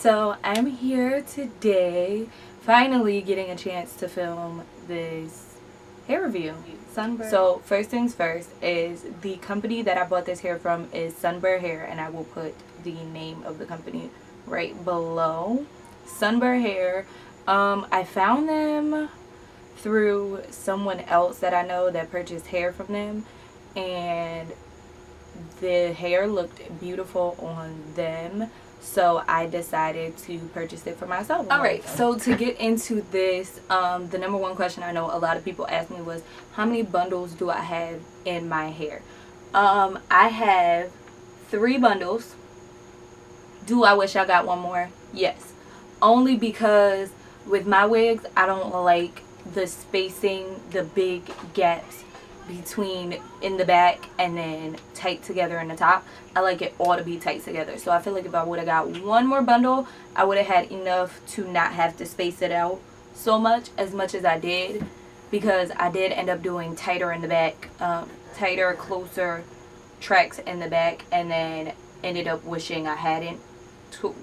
So I'm here today, finally getting a chance to film this hair review. Sunber. So first things first is the company that I bought this hair from is Sunber Hair, and I will put the name of the company right below. Sunber Hair. I found them through someone else that I know that purchased hair from them, and the hair looked beautiful on them, so I decided to purchase it for myself. Alright, so to get into this, the number one question I know a lot of people asked me was, how many bundles do I have in my hair? I have 3 bundles. Do I wish I got one more? Yes. Only because with my wigs, I don't like the spacing, the big gaps between in the back and then tight together in the top. I like it all to be tight together. So I feel like if I would have got one more bundle, I would have had enough to not have to space it out so much as I did, because I did end up doing tighter in the back, tighter, closer tracks in the back, and then ended up wishing I hadn't,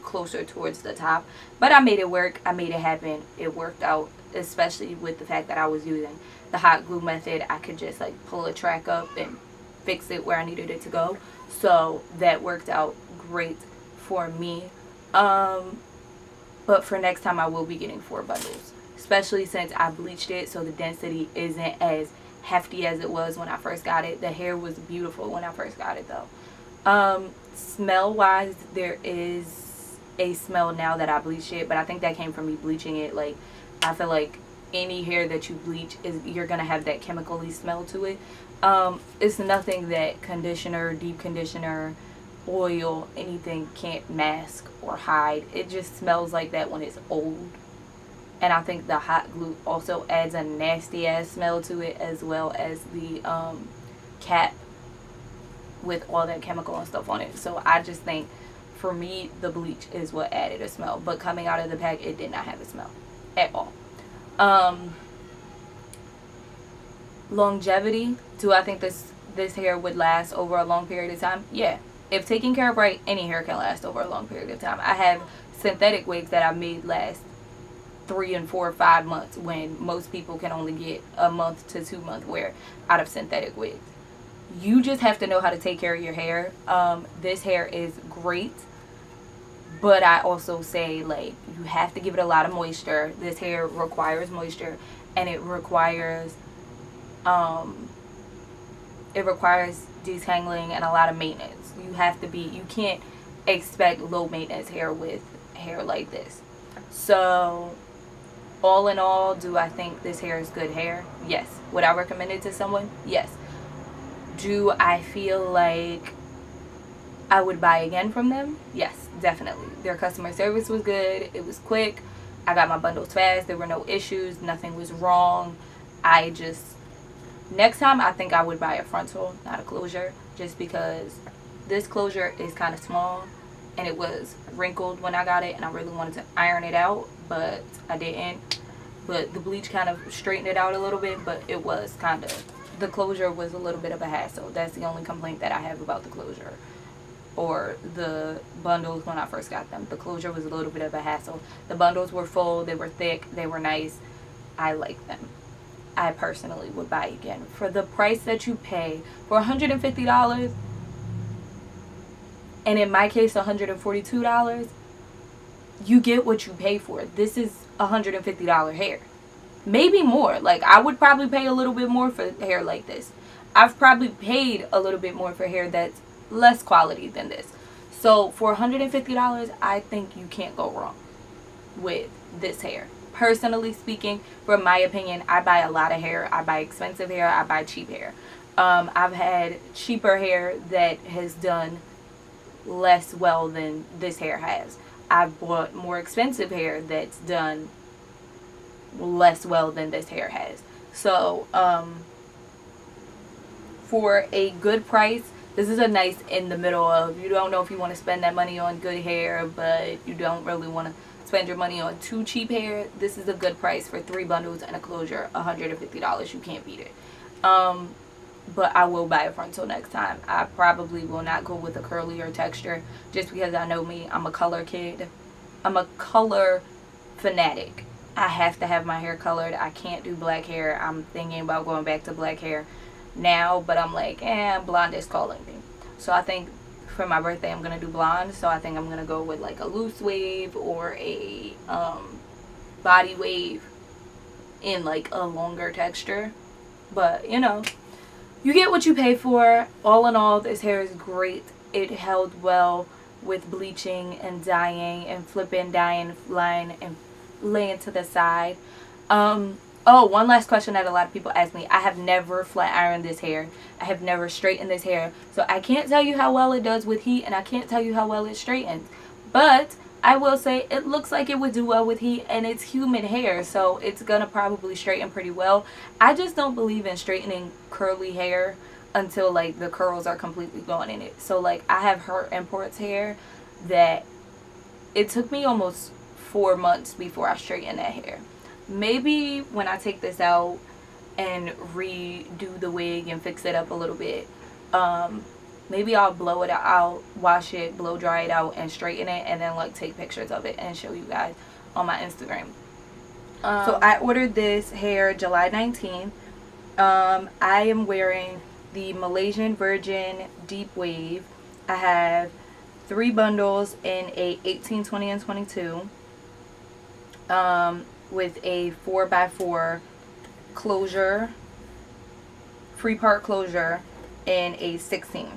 closer towards the top. But I made it work. I made it happen. It worked out, especially with the fact that I was using the hot glue method. I could just like pull a track up and fix it where I needed it to go. So that worked out great for me. But for next time I will be getting 4 bundles, especially since I bleached it, so the density isn't as hefty as it was when I first got it. The hair was beautiful when I first got it though. Smell wise, there is a smell now that I bleached it, but I think that came from me bleaching it. Like, I feel like any hair that you bleach, you're gonna have that chemically smell to it. It's nothing that conditioner, deep conditioner, oil, anything can't mask or hide. It just smells like that when it's old. And I think the hot glue also adds a nasty ass smell to it, as well as the cap with all that chemical and stuff on it. So I just think, for me, the bleach is what added a smell. But coming out of the pack, it did not have a smell at all. Longevity, do I think this hair would last over a long period of time? Yeah. If taken care of right, any hair can last over a long period of time. I have synthetic wigs that I made last 3 and 4 or 5 months, when most people can only get a month to 2 month wear out of synthetic wigs. You just have to know how to take care of your hair. This hair is great, but I also say, like, you have to give it a lot of moisture. This hair requires moisture, and it requires detangling and a lot of maintenance. You can't expect low maintenance hair with hair like this. So all in all, do I think this hair is good hair? Yes. Would I recommend it to someone? Yes. Do I feel like I would buy again from them? Yes, definitely. Their customer service was good. It was quick. I got my bundles fast. There were no issues. Nothing was wrong. Next time, I think I would buy a frontal, not a closure, just because this closure is kind of small, and it was wrinkled when I got it, and I really wanted to iron it out, but I didn't. But the bleach kind of straightened it out a little bit, but it was kind of, the closure was a little bit of a hassle. That's the only complaint that I have about the closure, or the bundles when I first got them. The closure was a little bit of a hassle. The bundles were full, they were thick, they were nice. I like them. I personally would buy again. For the price that you pay for $150, and in my case $142, you get what you pay for. This is $150 hair. Maybe more. Like, I would probably pay a little bit more for hair like this. I've probably paid a little bit more for hair that's less quality than this. So for $150, I think you can't go wrong with this hair. Personally speaking, from my opinion, I buy a lot of hair. I buy expensive hair. I buy cheap hair. I've had cheaper hair that has done less well than this hair has. I've bought more expensive hair that's done less well than this hair has. So for a good price, this is a nice in the middle of, you don't know if you want to spend that money on good hair, but you don't really want to spend your money on too cheap hair. This is a good price for 3 bundles and a closure. $150. You can't beat it. But I will buy a frontal next time. I probably will not go with a curlier texture, just because I know me, I'm a color kid. I'm a color fanatic. I have to have my hair colored. I can't do black hair. I'm thinking about going back to black hair now, but I'm like, blonde is calling me. So I think for my birthday I'm gonna do blonde. So I think I'm gonna go with like a loose wave or a body wave in like a longer texture. But you know, you get what you pay for. All in all, this hair is great. It held well with bleaching and dyeing and flipping, dyeing, line, and laying to the side. Oh, one last question that a lot of people ask me. I have never flat ironed this hair. I have never straightened this hair. So I can't tell you how well it does with heat, and I can't tell you how well it straightens. But I will say it looks like it would do well with heat, and it's humid hair, so it's gonna probably straighten pretty well. I just don't believe in straightening curly hair until like the curls are completely gone in it. So like I have her imports hair that it took me almost 4 months before I straightened that hair. Maybe when I take this out and redo the wig and fix it up a little bit, maybe I'll blow it out, I'll wash it, blow dry it out and straighten it, and then like take pictures of it and show you guys on my Instagram. So I ordered this hair July 19th. I am wearing the Malaysian Virgin Deep Wave. I have 3 bundles in a 18, 20, and 22 with a 4x4 closure, free part closure in a 16.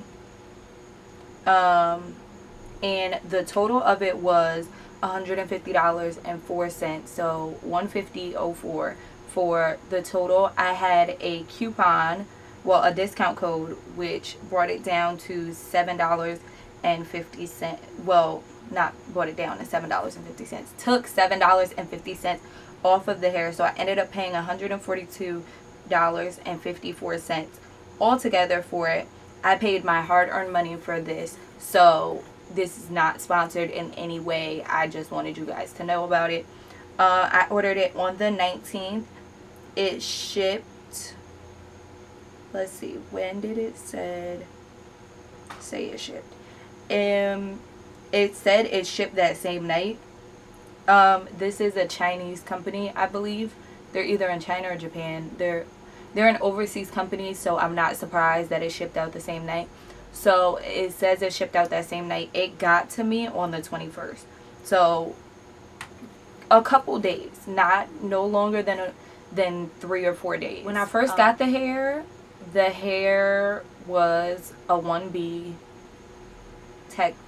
And the total of it was $150.04, so $150.04 for the total. I had a coupon, well, a discount code, which brought it down to $7.50. Well, not brought it down to $7.50. Took $7.50 off of the hair, so I ended up paying $142.54 altogether for it. I paid my hard-earned money for this, so this is not sponsored in any way. I just wanted you guys to know about it. I ordered it on the 19th. It shipped, let's see, when did it say it shipped? It said it shipped that same night. This is a Chinese company, I believe. They're either in China or Japan. They're an overseas company, so I'm not surprised that it shipped out the same night. So it says it shipped out that same night. It got to me on the 21st. So a couple days, no longer than 3 or 4 days. When I first got the hair was a 1B.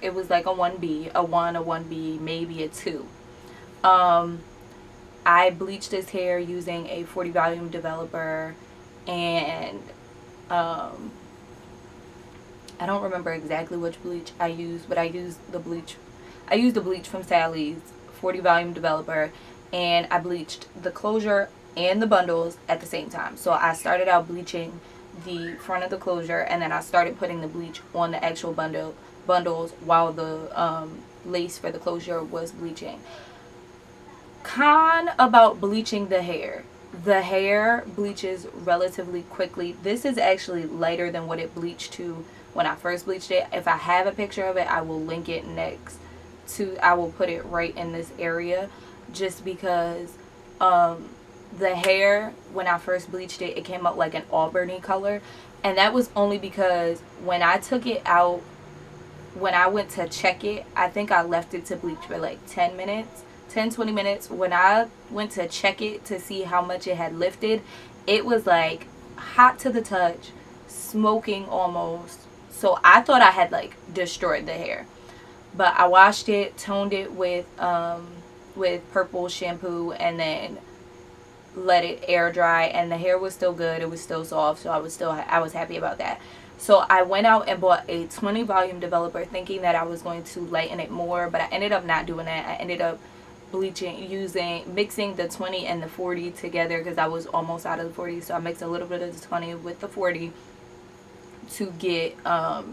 It was like a 1B, a 1, a 1B, maybe a 2. I bleached this hair using a 40 volume developer, and I don't remember exactly which bleach I used, but I used the bleach from Sally's 40 volume developer, and I bleached the closure and the bundles at the same time. So I started out bleaching the front of the closure, and then I started putting the bleach on the actual bundles while the lace for the closure was bleaching. Con about bleaching the hair bleaches relatively quickly. This is actually lighter than what it bleached to when I first bleached it. If I have a picture of it, I will link it next to, I will put it right in this area, just because the hair, when I first bleached it, it came up like an auburny color, and that was only because when I took it out, when I went to check it, I think I left it to bleach for like 10 minutes, 10-20 minutes. When I went to check it to see how much it had lifted, it was like hot to the touch, smoking almost. So I thought I had like destroyed the hair, but I washed it, toned it with purple shampoo, and then let it air dry, and the hair was still good. It was still soft, so I was happy about that. So I went out and bought a 20 volume developer thinking that I was going to lighten it more, but I ended up not doing that. I ended up mixing the 20 and the 40 together because I was almost out of the 40. So I mixed a little bit of the 20 with the 40 to get to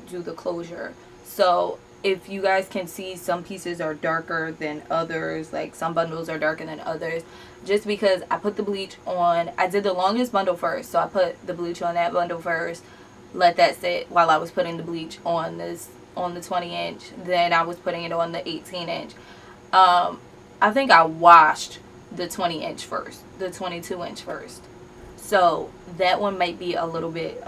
do the closure. So if you guys can see, some pieces are darker than others, like some bundles are darker than others, just because I put the bleach on. I did the longest bundle first, so I put the bleach on that bundle first, let that sit while I was putting the bleach on on the 20-inch. Then I was putting it on the 18-inch. I think I washed the 20-inch first, the 22-inch first. So that one might be a little bit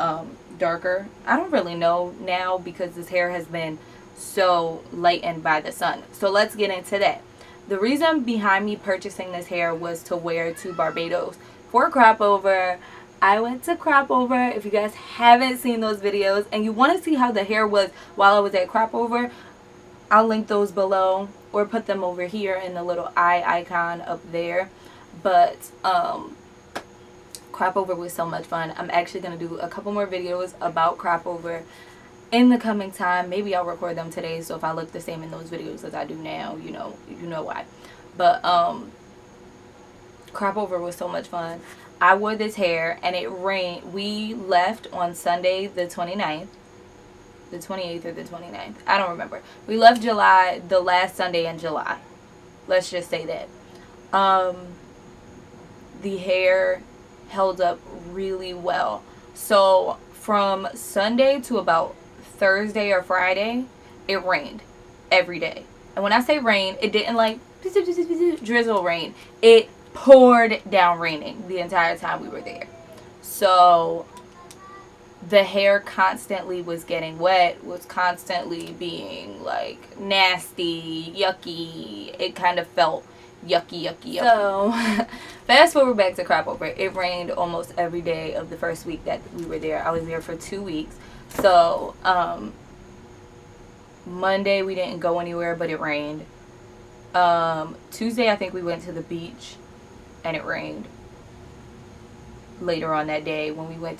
darker. I don't really know now because this hair has been so lightened by the sun. So let's get into that. The reason behind me purchasing this hair was to wear to Barbados for crop over. I went to crop over. If you guys haven't seen those videos and you want to see how the hair was while I was at crop over, I'll link those below or put them over here in the little eye icon up there. But crop over was so much fun. I'm actually going to do a couple more videos about crop over in the coming time. Maybe I'll record them today, so if I look the same in those videos as I do now, you know why. But crop over was so much fun. I wore this hair and it rained. We left on Sunday the 29th, the 28th or the 29th, I don't remember. We left the last Sunday in July, let's just say that. The hair held up really well. So from Sunday to about Thursday or Friday, it rained every day. And when I say rain, it didn't like drizzle rain. It poured down raining the entire time we were there. So the hair constantly was getting wet, was constantly being like nasty, yucky. It kind of felt yucky. So fast forward back to crop over. It rained almost every day of the first week that we were there. I was there for 2 weeks. So Monday we didn't go anywhere, but it rained. Tuesday I think we went to the beach and it rained. Later on that day when we went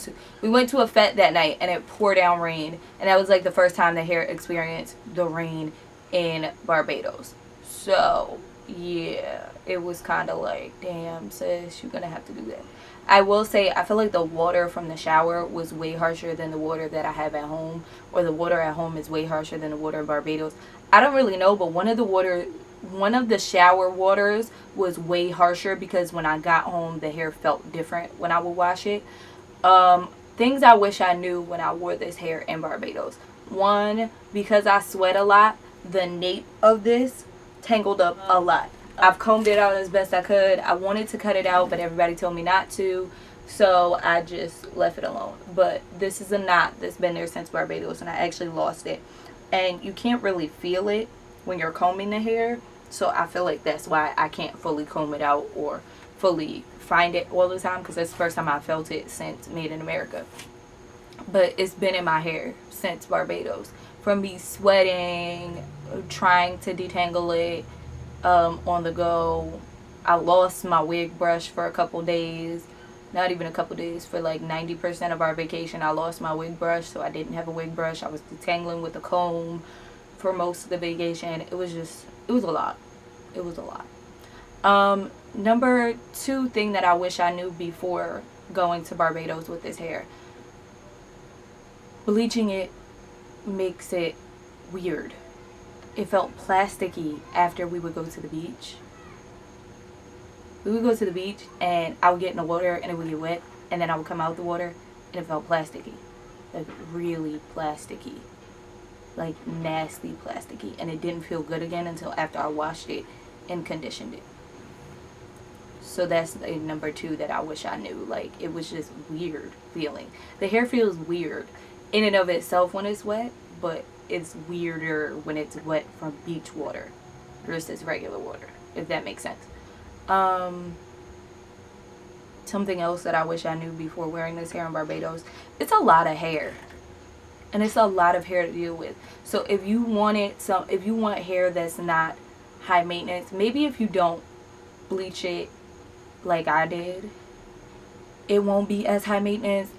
to a fete that night and it poured down rain, and that was like the first time the hair experienced the rain in Barbados. So yeah, it was kind of like, damn sis, you're gonna have to do that. I will say I feel like the water from the shower was way harsher than the water that I have at home, or the water at home is way harsher than the water in Barbados. I don't really know, but one of the shower waters was way harsher because when I got home the hair felt different when I would wash it. Things I wish I knew when I wore this hair in Barbados. One, because I sweat a lot, the nape of this tangled up a lot. I've combed it out as best I could. I wanted to cut it out, but everybody told me not to, so I just left it alone. But this is a knot that's been there since Barbados, and I actually lost it. And you can't really feel it when you're combing the hair, so I feel like that's why I can't fully comb it out or fully find it all the time, because that's the first time I felt it since Made in America. But it's been in my hair since Barbados, from me sweating, trying to detangle it on the go. I lost my wig brush for a couple days, not even a couple days, for like 90% of our vacation. I lost my wig brush, so I didn't have a wig brush. I was detangling with a comb for most of the vacation. It was a lot. It was a lot. Number 2 thing that I wish I knew before going to Barbados with this hair: bleaching it makes it weird. It felt plasticky after we would go to the beach. We would go to the beach and I would get in the water and it would get wet, and then I would come out the water and it felt plasticky. Like really plasticky. Like nasty plasticky. And it didn't feel good again until after I washed it and conditioned it. So that's the number 2 that I wish I knew. Like, it was just weird feeling. The hair feels weird in and of itself when it's wet, but it's weirder when it's wet from beach water versus regular water, if that makes sense. Something else that I wish I knew before wearing this hair in Barbados: it's a lot of hair, and it's a lot of hair to deal with. So if you want hair that's not high maintenance, maybe if you don't bleach it like I did, it won't be as high maintenance.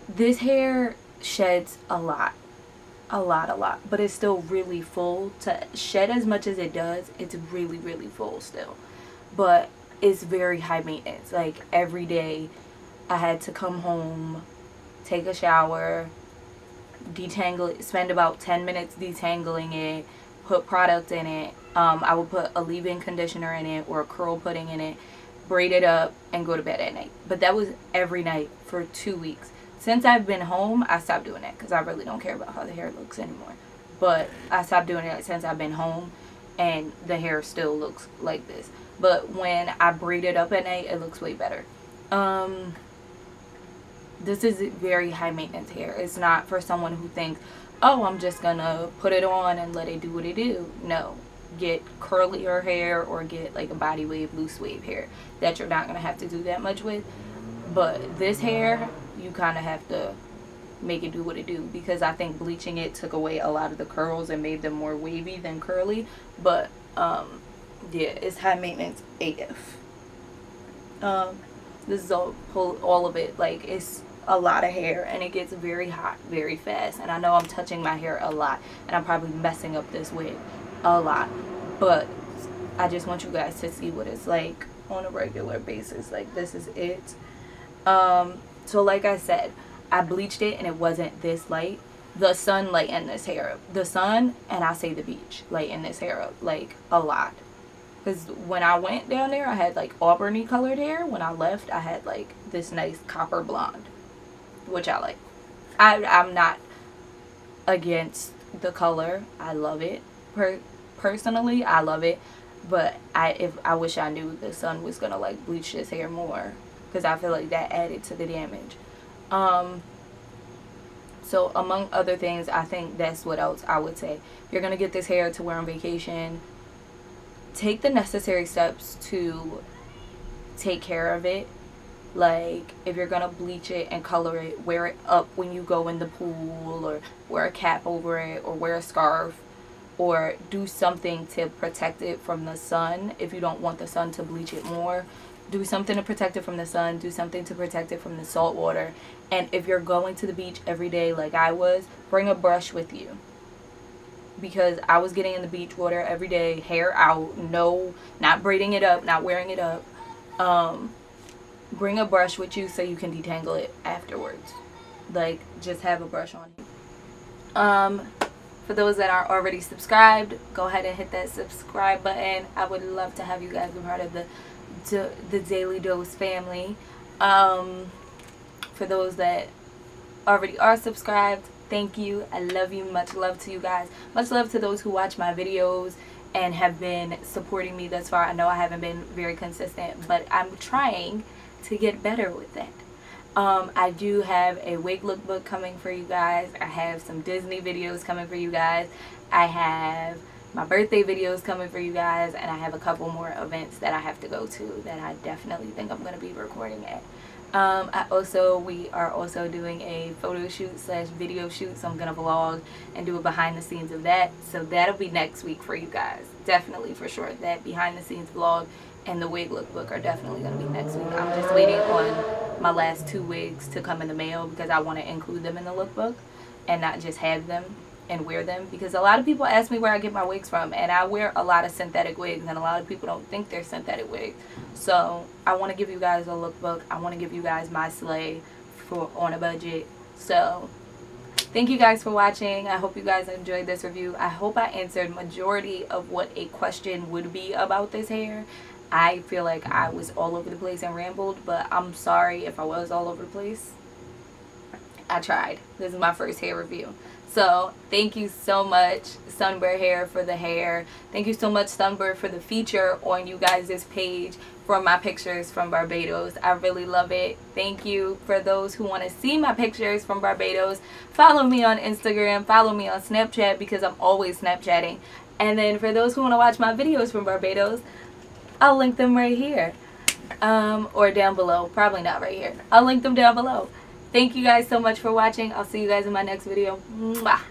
This hair sheds a lot, but it's still really full. To shed as much as it does, it's really full still, but it's very high maintenance. Like every day I had to come home, take a shower, detangle it, spend about 10 minutes detangling it, put product in it. I would put a leave-in conditioner in it or a curl pudding in it, braid it up, and go to bed at night. But that was every night for 2 weeks. Since I've been home, I stopped doing that because I really don't care about how the hair looks anymore. but I stopped doing it since I've been home, and the hair still looks like this. But when I braid it up at night, it looks way better. This is very high maintenance hair. It's not for someone who thinks, oh, I'm just gonna put it on and let it do what it do. No, get curlier hair or get like a body wave, loose wave hair that you're not gonna have to do that much with. But this hair, you kind of have to make it do what it do, because I think bleaching it took away a lot of the curls and made them more wavy than curly. But yeah, it's high maintenance AF. This is all of it. Like, it's a lot of hair, and it gets very hot very fast. And I know I'm touching my hair a lot, and I'm probably messing up this wig a lot, but I just want you guys to see what it's like on a regular basis. Like, this is it. So like I said, I bleached it and it wasn't this light. The sun lightened this hair up. The sun, and I say the beach, lightened this hair up like a lot. Because when I went down there, I had like auburny colored hair. When I left, I had like this nice copper blonde, which I like. I'm not against the color. I love it. Personally, I love it. But I wish I knew the sun was gonna like bleach this hair more, because I feel like that added to the damage. So among other things, I think that's what else I would say. If you're gonna get this hair to wear on vacation, take the necessary steps to take care of it. Like, if you're gonna bleach it and color it, wear it up when you go in the pool, or wear a cap over it, or wear a scarf, or do something to protect it from the sun. If you don't want the sun to bleach it more, do something to protect it from the sun. Do something to protect it from the salt water. And if you're going to the beach every day like I was, bring a brush with you, because I was getting in the beach water every day, hair out, no, not braiding it up, not wearing it up. Bring a brush with you so you can detangle it afterwards. Like, just have a brush on you. For those that are already subscribed, go ahead and hit that subscribe button. I would love to have you guys be part of the Daily Dose family. For those that already are subscribed, thank you. I love you. Much love to you guys. Much love to those who watch my videos and have been supporting me thus far. I know I haven't been very consistent, but I'm trying to get better with that. I do have a wig lookbook coming for you guys. I have some Disney videos coming for you guys. I have my birthday videos coming for you guys, and I have a couple more events that I have to go to that I definitely think I'm going to be recording at. We are also doing a photo shoot / video shoot, so I'm going to vlog and do a behind the scenes of that. So that'll be next week for you guys. Definitely, for sure. That behind the scenes vlog and the wig lookbook are definitely going to be next week. I'm just waiting on my last 2 wigs to come in the mail, because I want to include them in the lookbook and not just have them and wear them, because a lot of people ask me where I get my wigs from, and I wear a lot of synthetic wigs, and a lot of people don't think they're synthetic wigs. So I want to give you guys a lookbook. I want to give you guys my slay for on a budget. So thank you guys for watching. I hope you guys enjoyed this review. I hope I answered majority of what a question would be about this hair. I feel like I was all over the place and rambled, but I'm sorry if I was all over the place. I tried. This is my first hair review. So thank you so much, Sunber Hair, for the hair. Thank you so much, Sunber, for the feature on you guys' page for my pictures from Barbados. I really love it. Thank you. For those who want to see my pictures from Barbados, follow me on Instagram, follow me on Snapchat, because I'm always Snapchatting. And then for those who want to watch my videos from Barbados, I'll link them right here, or down below. Probably not right here. I'll link them down below. Thank you guys so much for watching. I'll see you guys in my next video. Mwah.